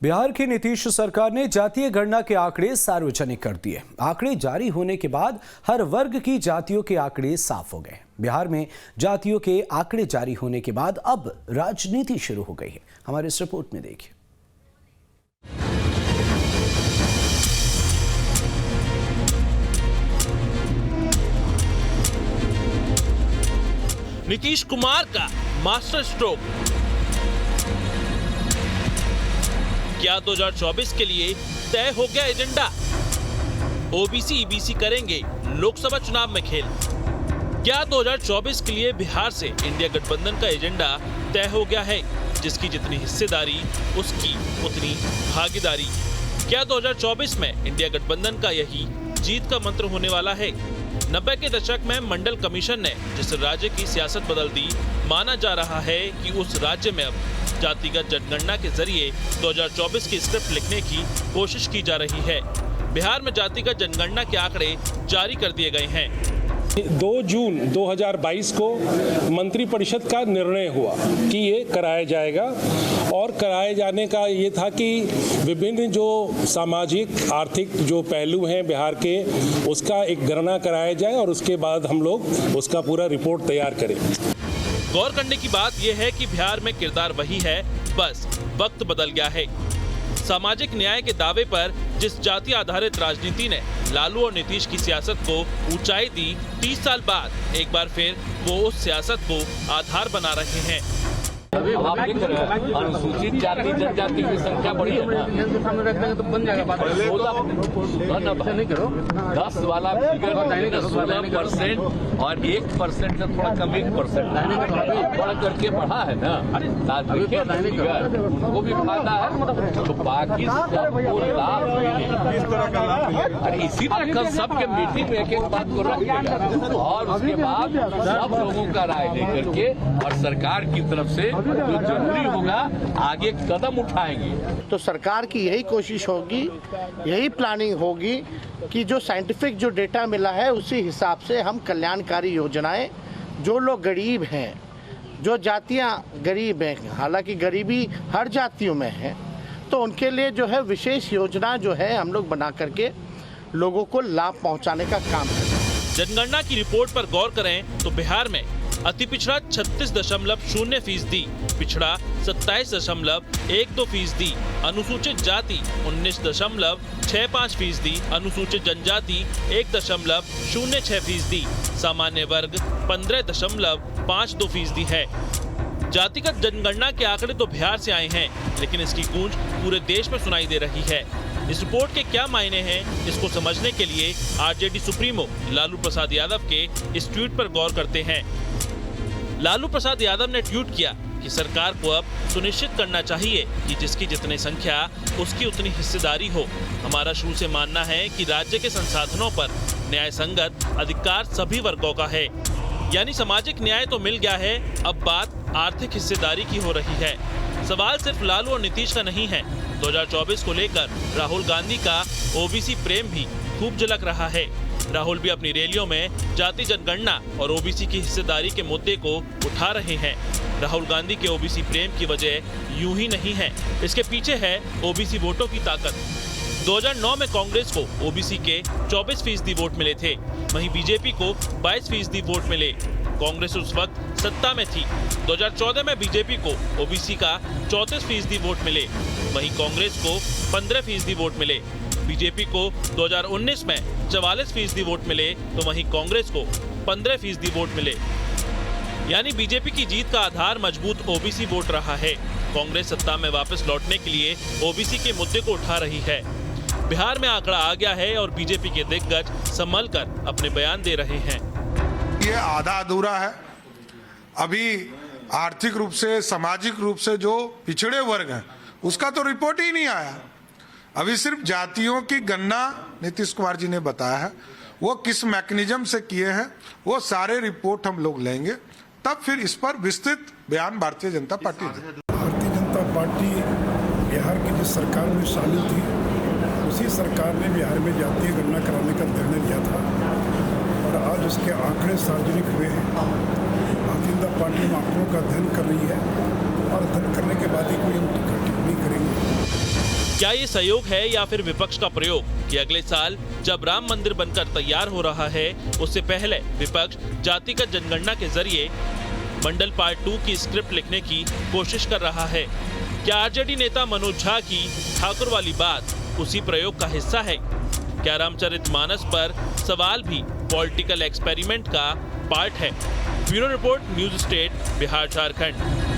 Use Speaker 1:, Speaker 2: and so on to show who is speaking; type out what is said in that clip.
Speaker 1: बिहार की नीतीश सरकार ने जातीय गणना के आंकड़े सार्वजनिक कर दिए। आंकड़े जारी होने के बाद हर वर्ग की जातियों के आंकड़े साफ हो गए। बिहार में जातियों के आंकड़े जारी होने के बाद अब राजनीति शुरू हो गई है। हमारी इस रिपोर्ट में देखिए।
Speaker 2: नीतीश कुमार का मास्टर स्ट्रोक। क्या 2024 के लिए तय हो गया एजेंडा? ओबीसी ईबीसी करेंगे लोकसभा चुनाव में खेल। क्या 2024 के लिए बिहार से इंडिया गठबंधन का एजेंडा तय हो गया है, जिसकी जितनी हिस्सेदारी उसकी उतनी भागीदारी? क्या 2024 में इंडिया गठबंधन का यही जीत का मंत्र होने वाला है? 90 के दशक में मंडल कमीशन ने जिस राज्य की सियासत बदल दी, माना जा रहा है कि उस राज्य में अब जातिगत जनगणना के जरिए 2024 की स्क्रिप्ट लिखने की कोशिश की जा रही है। बिहार में जातिगत जनगणना के आंकड़े जारी कर दिए गए हैं।
Speaker 3: 2 जून 2022 को मंत्रिपरिषद का निर्णय हुआ कि ये कराया जाएगा, और कराए जाने का ये था कि विभिन्न जो सामाजिक आर्थिक जो पहलू हैं बिहार के, उसका एक गणना कराया जाए और उसके बाद हम लोग उसका पूरा रिपोर्ट तैयार करें।
Speaker 2: गौर करने की बात यह है कि बिहार में किरदार वही है, बस वक्त बदल गया है। सामाजिक न्याय के दावे पर जिस जाति आधारित राजनीति ने लालू और नीतीश की सियासत को ऊंचाई दी, 30 साल बाद एक बार फिर वो उस सियासत को आधार बना रहे हैं।
Speaker 4: अभी आप देख रहे हैं अनुसूचित जाति जनजाति की संख्या बढ़ी है ना, तो बन जाएगा 10 वाला फिगर 16% और 1% से थोड़ा कम 1% बढ़ करके बढ़ा है ना। वो भी फायदा है, तो बाकी सबको लाभ और इसी तरह कल सबके मीटिंग में एक बात को रखेगा और उसके बाद सब लोगों का राय लेकर के और सरकार की तरफ से जो जरूरी होगा आगे कदम उठाएंगे।
Speaker 5: तो सरकार की यही कोशिश होगी, यही प्लानिंग होगी कि जो साइंटिफिक जो डेटा मिला है उसी हिसाब से हम कल्याणकारी योजनाएं, जो लोग गरीब हैं, जो जातियां गरीब हैं, हालांकि गरीबी हर जातियों में है, तो उनके लिए जो है विशेष योजना जो है हम लोग बना करके लोगों को लाभ पहुंचाने का काम करें।
Speaker 2: जनगणना की रिपोर्ट पर गौर करें तो बिहार में अति पिछड़ा 36.0%, पिछड़ा 27.12%, अनुसूचित जाति 19.65%, अनुसूचित जनजाति 1.06%, सामान्य वर्ग 15.52% है। जातिगत जनगणना के आंकड़े तो बिहार से आए हैं, लेकिन इसकी गूंज पूरे देश में सुनाई दे रही है। इस रिपोर्ट के क्या मायने हैं, इसको समझने के लिए आरजेडी सुप्रीमो लालू प्रसाद यादव के इस ट्वीट पर गौर करते हैं। लालू प्रसाद यादव ने ट्वीट किया कि सरकार को अब सुनिश्चित करना चाहिए कि जिसकी जितनी संख्या उसकी उतनी हिस्सेदारी हो। हमारा शुरू से मानना है कि राज्य के संसाधनों पर न्याय संगत अधिकार सभी वर्गों का है, यानी सामाजिक न्याय तो मिल गया है, अब बात आर्थिक हिस्सेदारी की हो रही है। सवाल सिर्फ लालू और नीतीश का नहीं है। 2024 को लेकर राहुल गांधी का ओबीसी प्रेम भी खूब झलक रहा है। राहुल भी अपनी रैलियों में जाति जनगणना और ओबीसी की हिस्सेदारी के मुद्दे को उठा रहे हैं। राहुल गांधी के ओबीसी प्रेम की वजह यूं ही नहीं है, इसके पीछे है ओबीसी वोटों की ताकत। 2009 में कांग्रेस को ओबीसी के 24% वोट मिले थे, वहीं बीजेपी को 22% वोट मिले। कांग्रेस उस वक्त सत्ता में थी। 2014 में बीजेपी को ओबीसी का 34% वोट मिले, वहीं कांग्रेस को 15% वोट मिले। बीजेपी को 2019 में 44% वोट मिले, तो वहीं कांग्रेस को 15% वोट मिले। यानी बीजेपी की जीत का आधार मजबूत ओबीसी वोट रहा है। कांग्रेस सत्ता में वापस लौटने के लिए ओबीसी के मुद्दे को उठा रही है। बिहार में आंकड़ा आ गया है और बीजेपी के दिग्गज संभल कर अपने बयान दे रहे हैं।
Speaker 6: ये आधा अधूरा है। अभी आर्थिक रूप से, सामाजिक रूप से जो पिछड़े वर्ग हैं, उसका तो रिपोर्ट ही नहीं आया। अभी सिर्फ जातियों की गणना नीतीश कुमार जी ने बताया है, वो किस मैकेनिज्म से किए हैं, वो सारे रिपोर्ट हम लोग लेंगे, तब फिर इस पर विस्तृत बयान भारतीय जनता पार्टी देगी।
Speaker 7: भारतीय जनता पार्टी बिहार की जिस सरकार में शामिल थी, उसी सरकार ने बिहार में जातीय गणना कराने का निर्णय लिया था और आज उसके आंकड़े सार्वजनिक हुए हैं। भारतीय जनता पार्टी आंकड़ों का अध्ययन कर रही है और अध्ययन करने के बाद ही कोई टिप्पणी करेंगे।
Speaker 2: क्या ये सहयोग है या फिर विपक्ष का प्रयोग कि अगले साल जब राम मंदिर बनकर तैयार हो रहा है उससे पहले विपक्ष जातिगत जनगणना के जरिए मंडल पार्ट 2 की स्क्रिप्ट लिखने की कोशिश कर रहा है? क्या आरजेडी नेता मनोज झा की ठाकुर वाली बात उसी प्रयोग का हिस्सा है? क्या रामचरितमानस पर सवाल भी पॉलिटिकल एक्सपेरिमेंट का पार्ट है? Bureau report, news state, Bihar Jharkhand.